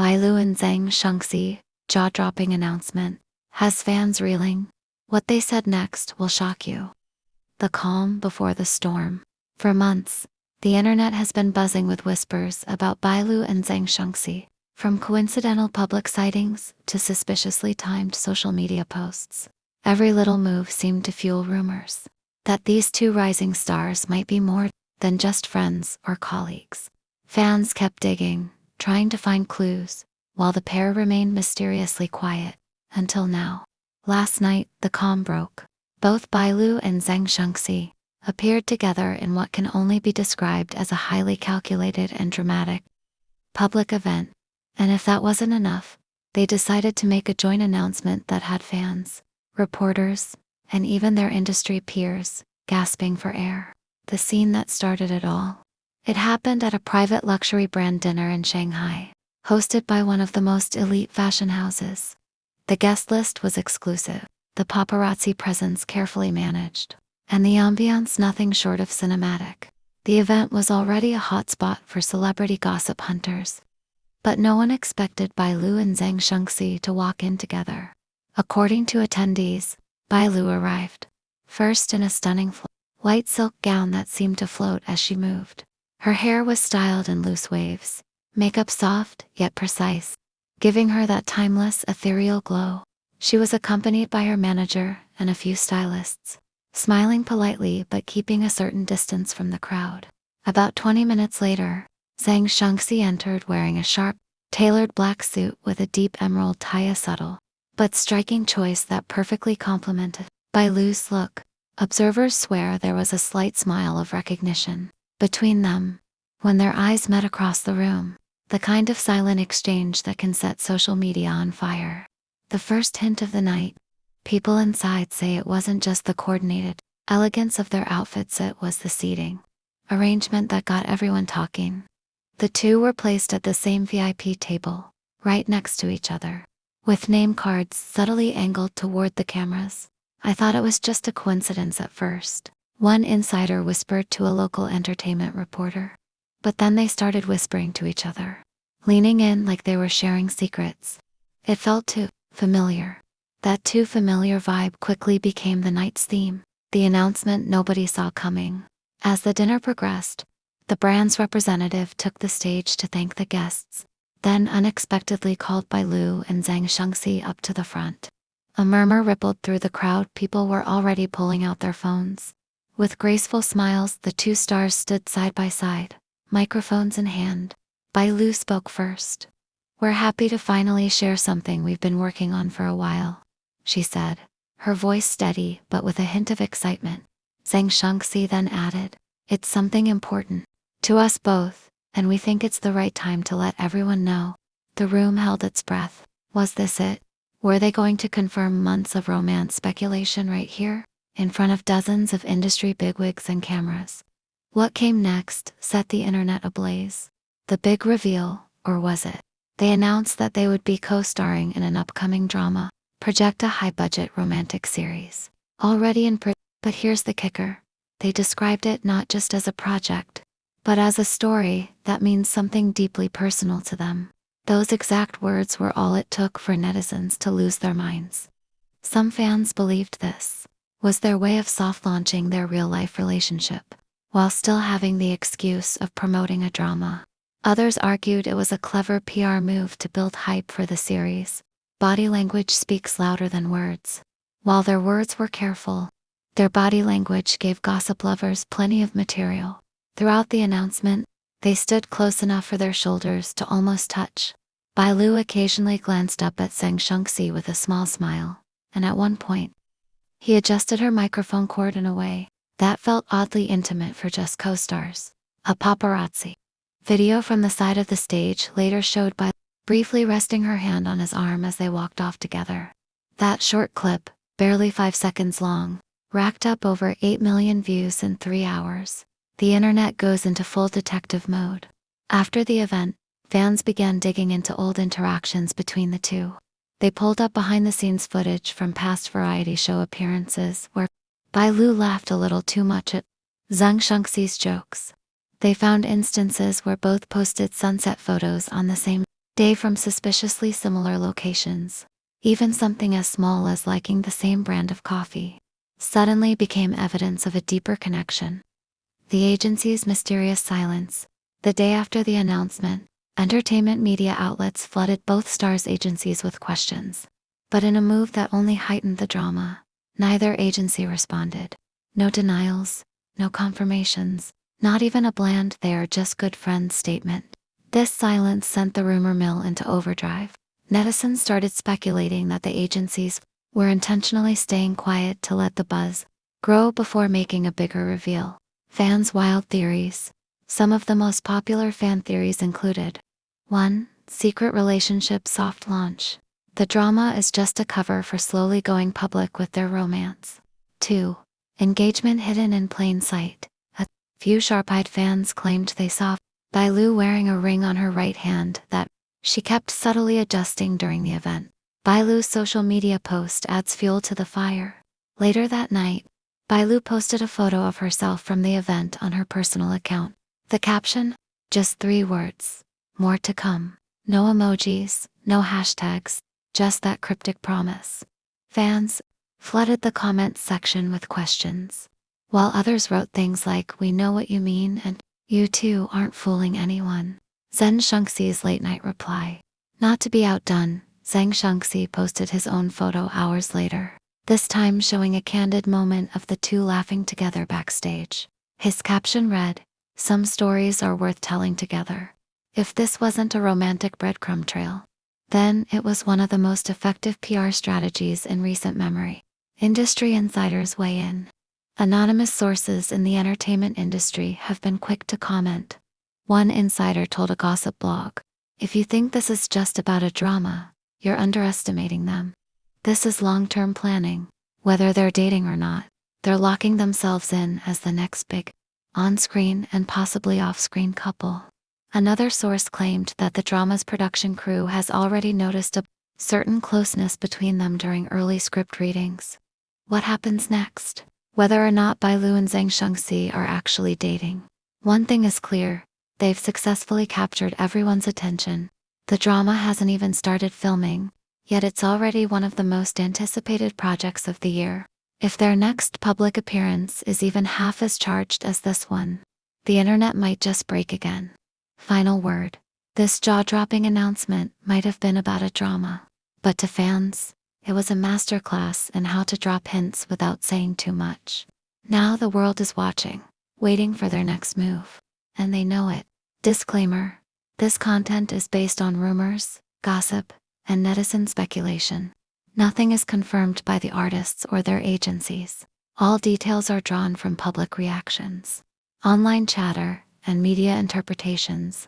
Bailu Zeng shunxi, jaw-dropping announcement, has fans reeling. What they said next will shock you. The calm before the storm. For months, the internet has been buzzing with whispers about Bailu Zeng shunxi, from coincidental public sightings to suspiciously timed social media posts. Every little move seemed to fuel rumors that these two rising stars might be more than just friends or colleagues. Fans kept digging, trying to find clues, while the pair remained mysteriously quiet, until now. Last night, the calm broke. Both Bailu and Zeng shunxi appeared together in what can only be described as a highly calculated and dramatic public event. And if that wasn't enough, they decided to make a joint announcement that had fans, reporters, and even their industry peers gasping for air. The scene that started it all. It happened at a private luxury brand dinner in Shanghai, hosted by one of the most elite fashion houses. The guest list was exclusive, the paparazzi presence carefully managed, and the ambiance nothing short of cinematic. The event was already a hotspot for celebrity gossip hunters. But no one expected Bailu and Zeng shunxi to walk in together. According to attendees, Bailu arrived, first in a stunning white silk gown that seemed to float as she moved. Her hair was styled in loose waves, makeup soft yet precise, giving her that timeless, ethereal glow. She was accompanied by her manager and a few stylists, smiling politely but keeping a certain distance from the crowd. About 20 minutes later, Zeng shunxi entered wearing a sharp, tailored black suit with a deep emerald tie, a subtle but striking choice that perfectly complemented Bailu's look. Observers swear there was a slight smile of recognition between them when their eyes met across the room, the kind of silent exchange that can set social media on fire. The first hint of the night. People inside say it wasn't just the coordinated elegance of their outfits, it was the seating arrangement that got everyone talking. The two were placed at the same VIP table, right next to each other, with name cards subtly angled toward the cameras. I thought it was just a coincidence at first, one insider whispered to a local entertainment reporter. But then they started whispering to each other, leaning in like they were sharing secrets. It felt too familiar. That too familiar vibe quickly became the night's theme, the announcement nobody saw coming. As the dinner progressed, the brand's representative took the stage to thank the guests, then unexpectedly called Bailu and Zeng shunxi up to the front. A murmur rippled through the crowd. People were already pulling out their phones. With graceful smiles, the two stars stood side by side, microphones in hand. Bailu spoke first. "We're happy to finally share something we've been working on for a while," she said, her voice steady but with a hint of excitement. Zeng shunxi then added, "It's something important to us both, and we think it's the right time to let everyone know." The room held its breath. Was this it? Were they going to confirm months of romance speculation right here, in front of dozens of industry bigwigs and cameras? What came next set the internet ablaze. The big reveal, or was it? They announced that they would be co-starring in an upcoming drama, project a high-budget romantic series. Already in but here's the kicker. They described it not just as a project, but as a story that means something deeply personal to them. Those exact words were all it took for netizens to lose their minds. Some fans believed this was their way of soft-launching their real-life relationship, while still having the excuse of promoting a drama. Others argued it was a clever PR move to build hype for the series. Body language speaks louder than words. While their words were careful, their body language gave gossip lovers plenty of material. Throughout the announcement, they stood close enough for their shoulders to almost touch. Bailu occasionally glanced up at Zeng shunxi with a small smile, and at one point, he adjusted her microphone cord in a way that felt oddly intimate for just co-stars. A paparazzi video from the side of the stage later showed Bailu briefly resting her hand on his arm as they walked off together. That short clip, barely 5 seconds long, racked up over 8 million views in 3 hours. The internet goes into full detective mode. After the event, fans began digging into old interactions between the two. They pulled up behind-the-scenes footage from past variety show appearances where Bailu laughed a little too much at Zeng shunxi's jokes. They found instances where both posted sunset photos on the same day from suspiciously similar locations. Even something as small as liking the same brand of coffee suddenly became evidence of a deeper connection. The agency's mysterious silence. The day after the announcement, entertainment media outlets flooded both stars' agencies with questions. But in a move that only heightened the drama, neither agency responded. No denials, no confirmations, not even a bland "they are just good friends" statement. This silence sent the rumor mill into overdrive. Netizens started speculating that the agencies were intentionally staying quiet to let the buzz grow before making a bigger reveal. Fans' wild theories. Some of the most popular fan theories included: 1. Secret relationship soft launch. The drama is just a cover for slowly going public with their romance. 2. Engagement hidden in plain sight. A few sharp-eyed fans claimed they saw Bailu wearing a ring on her right hand that she kept subtly adjusting during the event. Bailu's social media post adds fuel to the fire. Later that night, Bailu posted a photo of herself from the event on her personal account. The caption? Just 3 words. More to come. No emojis, no hashtags, just that cryptic promise. Fans flooded the comments section with questions, while others wrote things like "We know what you mean" and "You two aren't fooling anyone." Zeng shunxi's late-night reply. Not to be outdone, Zeng shunxi posted his own photo hours later, this time showing a candid moment of the two laughing together backstage. His caption read, "Some stories are worth telling together." If this wasn't a romantic breadcrumb trail, then it was one of the most effective PR strategies in recent memory. Industry insiders weigh in. Anonymous sources in the entertainment industry have been quick to comment. One insider told a gossip blog, "If you think this is just about a drama, you're underestimating them. This is long-term planning. Whether they're dating or not, they're locking themselves in as the next big on-screen and possibly off-screen couple." Another source claimed that the drama's production crew has already noticed a certain closeness between them during early script readings. What happens next? Whether or not Bailu and Zeng shunxi are actually dating, one thing is clear: they've successfully captured everyone's attention. The drama hasn't even started filming, yet it's already one of the most anticipated projects of the year. If their next public appearance is even half as charged as this one, the internet might just break again. Final word. This jaw-dropping announcement might have been about a drama, but to fans, it was a masterclass in how to drop hints without saying too much. Now the world is watching, waiting for their next move, and they know it. Disclaimer: this content is based on rumors, gossip, and netizen speculation. Nothing is confirmed by the artists or their agencies. All details are drawn from public reactions, online chatter, and media interpretations.